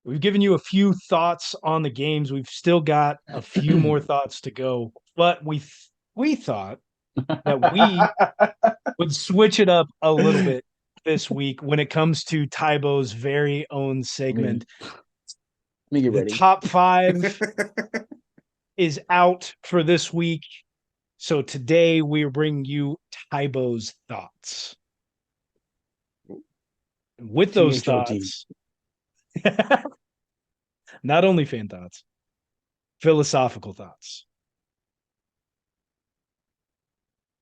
We've given you a few thoughts on the games. We've still got a few more thoughts to go, but we thought that we would switch it up a little bit this week when it comes to Tybo's very own Let me segment. let me get The ready. top five is out for this week. So today we are bringing you Tybo's thoughts. With those THOT. thoughts, not only fan thoughts, philosophical thoughts.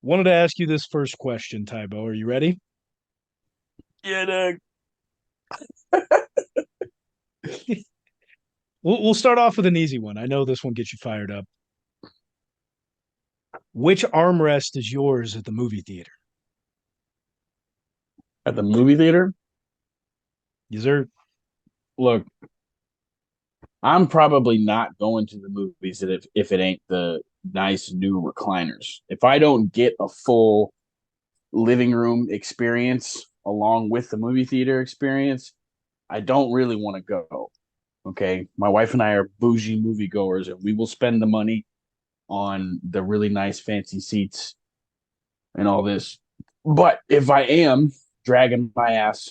Wanted to ask you this first question, Tybo. Are you ready? Yeah, Doug. We'll start off with an easy one. I know this one gets you fired up. Which armrest is yours at the movie theater? At the movie theater. Yes, sir. Look, I'm probably not going to the movies if it ain't the nice new recliners. If I don't get a full living room experience along with the movie theater experience, I don't really want to go. Okay. My wife and I are bougie moviegoers, and we will spend the money on the really nice fancy seats and all this. But if I am dragging my ass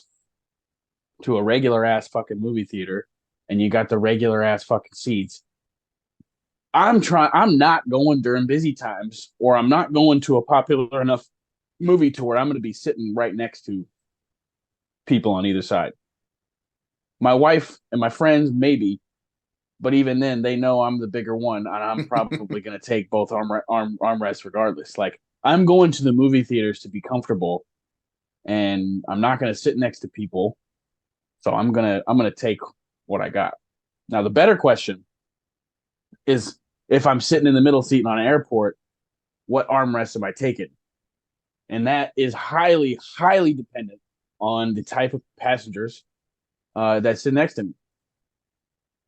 to a regular ass fucking movie theater and you got the regular ass fucking seats, I'm not going during busy times, or I'm not going to a popular enough movie to where I'm going to be sitting right next to people on either side. My wife and my friends, maybe, but even then, they know I'm the bigger one, and I'm probably going to take both armrests regardless. Like, I'm going to the movie theaters to be comfortable, and I'm not going to sit next to people. So I'm gonna take what I got. Now, the better question is, if I'm sitting in the middle seat on an airport, what armrest am I taking? And that is highly, highly dependent on the type of passengers that sit next to me.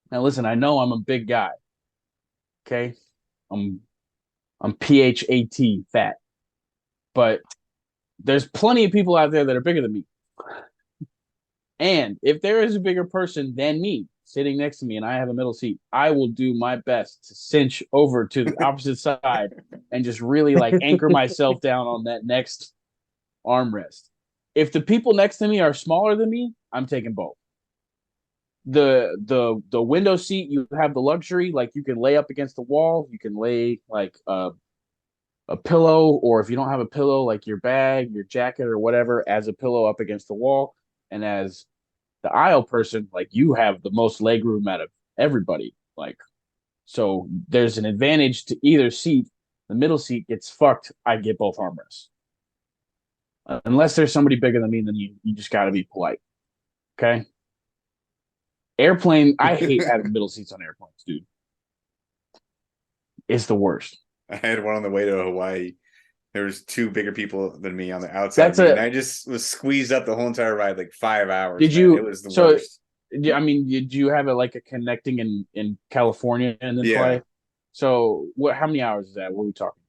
Now, listen, I know I'm a big guy. Okay, I'm I'm PHAT fat, but there's plenty of people out there that are bigger than me. And if there is a bigger person than me sitting next to me and I have a middle seat, I will do my best to cinch over to the opposite side and just really like anchor myself down on that next armrest. If the people next to me are smaller than me, I'm taking both. The window seat, you have the luxury, like you can lay up against the wall, you can lay like a pillow, or if you don't have a pillow, like your bag, your jacket, or whatever, as a pillow up against the wall. And as the aisle person, like you have the most leg room out of everybody. Like, so there's an advantage to either seat. The middle seat gets fucked. I get both armrests. Unless there's somebody bigger than me, then you just got to be polite. Okay. Airplane, I hate having middle seats on airplanes, dude. It's the worst. I had one on the way to Hawaii. There was two bigger people than me on the outside of That's me, and a. I just was squeezed up the whole entire ride, like 5 hours, Did man. It you? was the So, worst. I mean, did you have it like a connecting in California and then Yeah. fly? So, what? How many hours is that? What are we talking?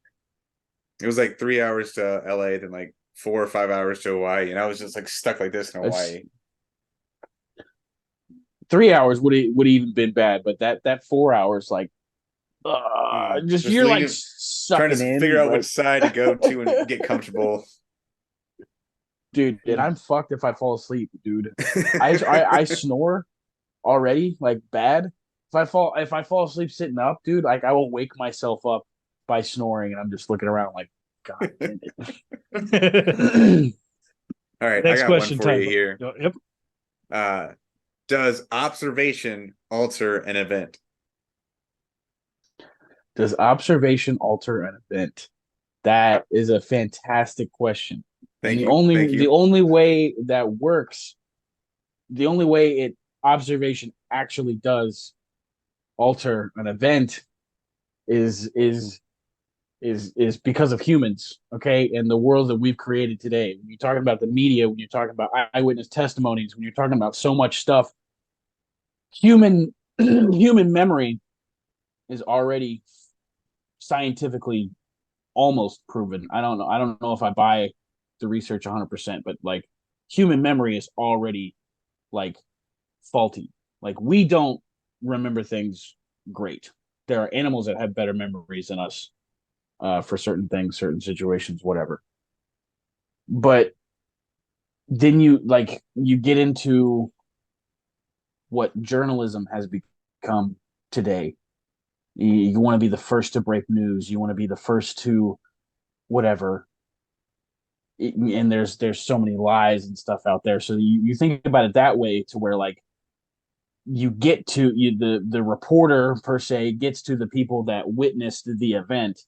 It was like 3 hours to LA, then like 4 or 5 hours to Hawaii, and I was just like stuck like this in It's Hawaii. 3 hours would even been bad, but that 4 hours, like, just Just you're like leave, trying to sucking figure in, out which like, side to go to and get comfortable. dude. And I'm fucked if I fall asleep, dude. I snore already, like, bad. If I fall asleep sitting up, dude, like, I will wake myself up by snoring, and I'm just looking around like, God damn it. All right, I Next got one question, for you Tybo. here. Yep. Uh, does observation alter an event? Does observation alter an event? That is a fantastic question. And Thank the you, thank only the you. only way that works, the only way it observation actually does alter an event is because of humans, okay? And the world that we've created today. When you're talking about the media, when you're talking about eyewitness testimonies, when you're talking about so much stuff, human human memory is already scientifically almost proven. I don't know. I don't know if I buy the research 100%, but like human memory is already like faulty. Like we don't remember things great. There are animals that have better memories than us for certain things, certain situations, whatever. But then you get into what journalism has become today. You want to be the first to break news. You want to be the first to whatever. And there's so many lies and stuff out there. So you think about it that way to where like you get to the reporter per se gets to the people that witnessed the event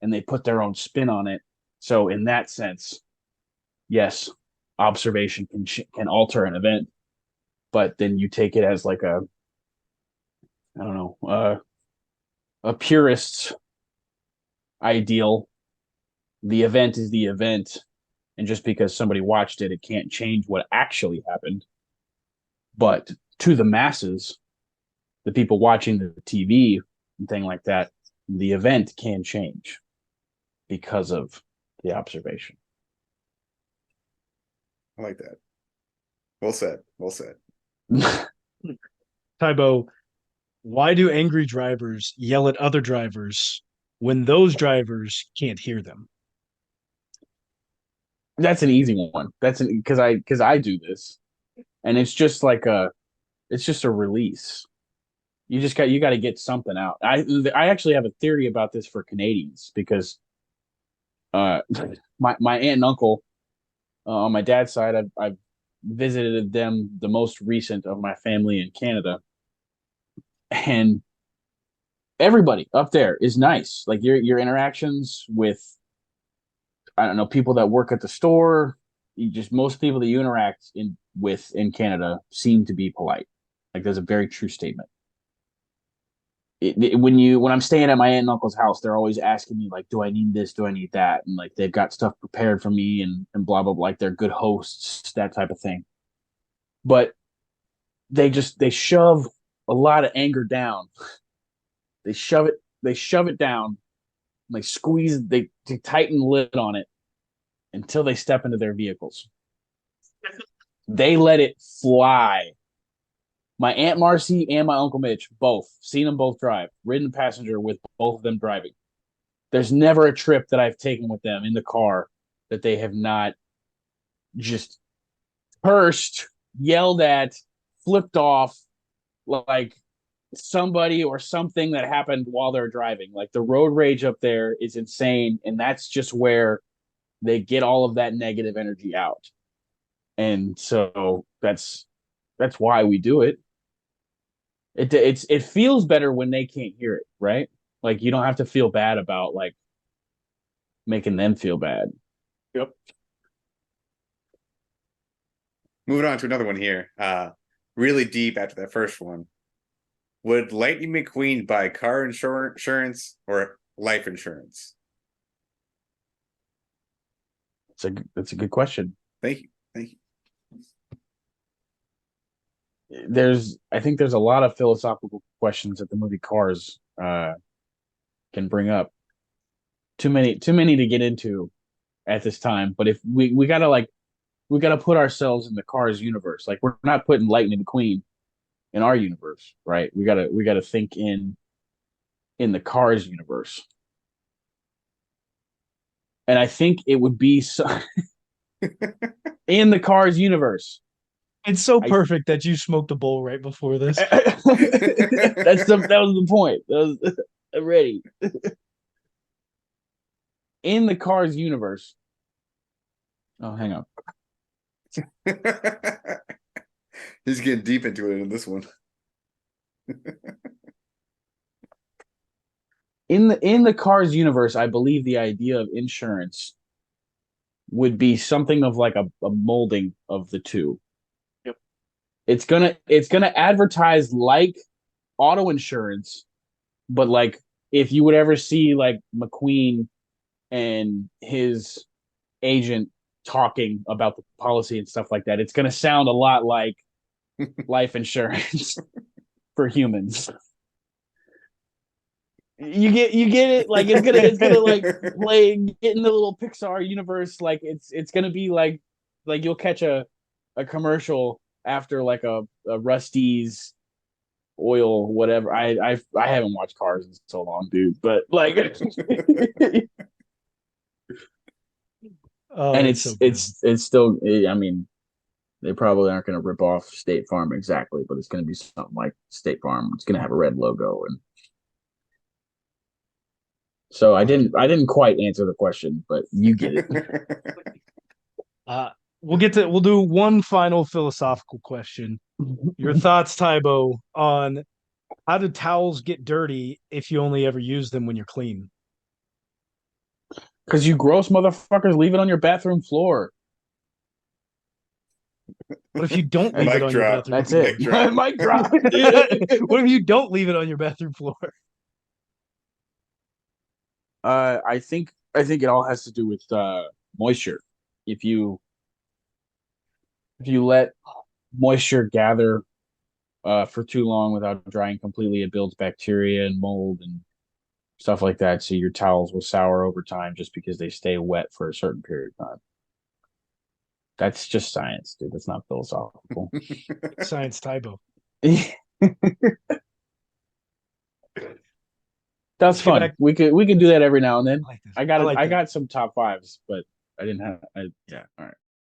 and they put their own spin on it. So in that sense, yes, observation can alter an event, but then you take it as like a I don't know a purist ideal. The event is the event, and just because somebody watched it, it can't change what actually happened. But to the masses, the people watching the TV and thing like that, the event can change because of the observation. I like that. Well said. Well said. Tybo, why do angry drivers yell at other drivers when those drivers can't hear them? That's an easy one. Because I do this, and it's just a release. You got to get something out. I actually have a theory about this for Canadians because uh my aunt and uncle on my dad's side I've visited them the most recent of my family in Canada, and everybody up there is nice. Like your interactions with I don't know people that work at the store, you just most people that you interact with in Canada seem to be polite. Like there's a very true statement. When I'm staying at my aunt and uncle's house, they're always asking me like, "Do I need this? Do I need that?" And like they've got stuff prepared for me and blah blah blah. Like they're good hosts, that type of thing. But they shove a lot of anger down. They shove it down. They squeeze. They tighten the lid on it until they step into their vehicles. They let it fly. My Aunt Marcy and my Uncle Mitch, both seen them both drive, ridden passenger with both of them driving. There's never a trip that I've taken with them in the car that they have not just cursed, yelled at, flipped off like somebody or something that happened while they're driving. Like the road rage up there is insane. And that's just where they get all of that negative energy out. And so that's why we do it. It feels better when they can't hear it, right? Like you don't have to feel bad about like making them feel bad. Yep. Moving on to another one here. Really deep after that first one. Would Lightning McQueen buy car insurance or life insurance? It's a good question. Thank you. Thank you. I think there's a lot of philosophical questions that the movie Cars can bring up. Too many to get into at this time. But if we gotta put ourselves in the Cars universe. Like we're not putting Lightning McQueen in our universe, right? We gotta think in the Cars universe. And I think it would be in the Cars universe. It's so perfect that you smoked a bowl right before this. That was the point. I'm ready. In the Cars universe. Oh, hang on. He's getting deep into it in this one. In the Cars universe, I believe the idea of insurance would be something of like a molding of the two. Yep. It's gonna advertise like auto insurance, but like if you would ever see like McQueen and his agent talking about the policy and stuff like that, it's gonna sound a lot like life insurance for humans. You get it, like it's gonna like play get in the little Pixar universe, like it's gonna be like you'll catch a commercial after like a Rusty's oil, whatever. I haven't watched Cars in so long, dude. But like, Oh, and it's so good. it's still. I mean, they probably aren't going to rip off State Farm exactly, but it's going to be something like State Farm. It's going to have a red logo, and so I didn't quite answer the question, but you get it. Uh, we'll do one final philosophical question. Your thoughts, Tybo, on how do towels get dirty if you only ever use them when you're clean? Because you gross motherfuckers leave it on your bathroom floor. What if you don't leave it Mic on your drop. bathroom That's floor? Mic it. drop. Mic drop. What if you don't leave it on your bathroom floor? I think it all has to do with moisture. If you if you let moisture gather for too long without drying completely, it builds bacteria and mold and stuff like that. So your towels will sour over time just because they stay wet for a certain period of time. That's just science, dude. That's not philosophical. Science, Tybo. That's Let's get fun. back. We could do that every now and then. I like this. I I got like I that. got some top fives, but I didn't have. Yeah, all right.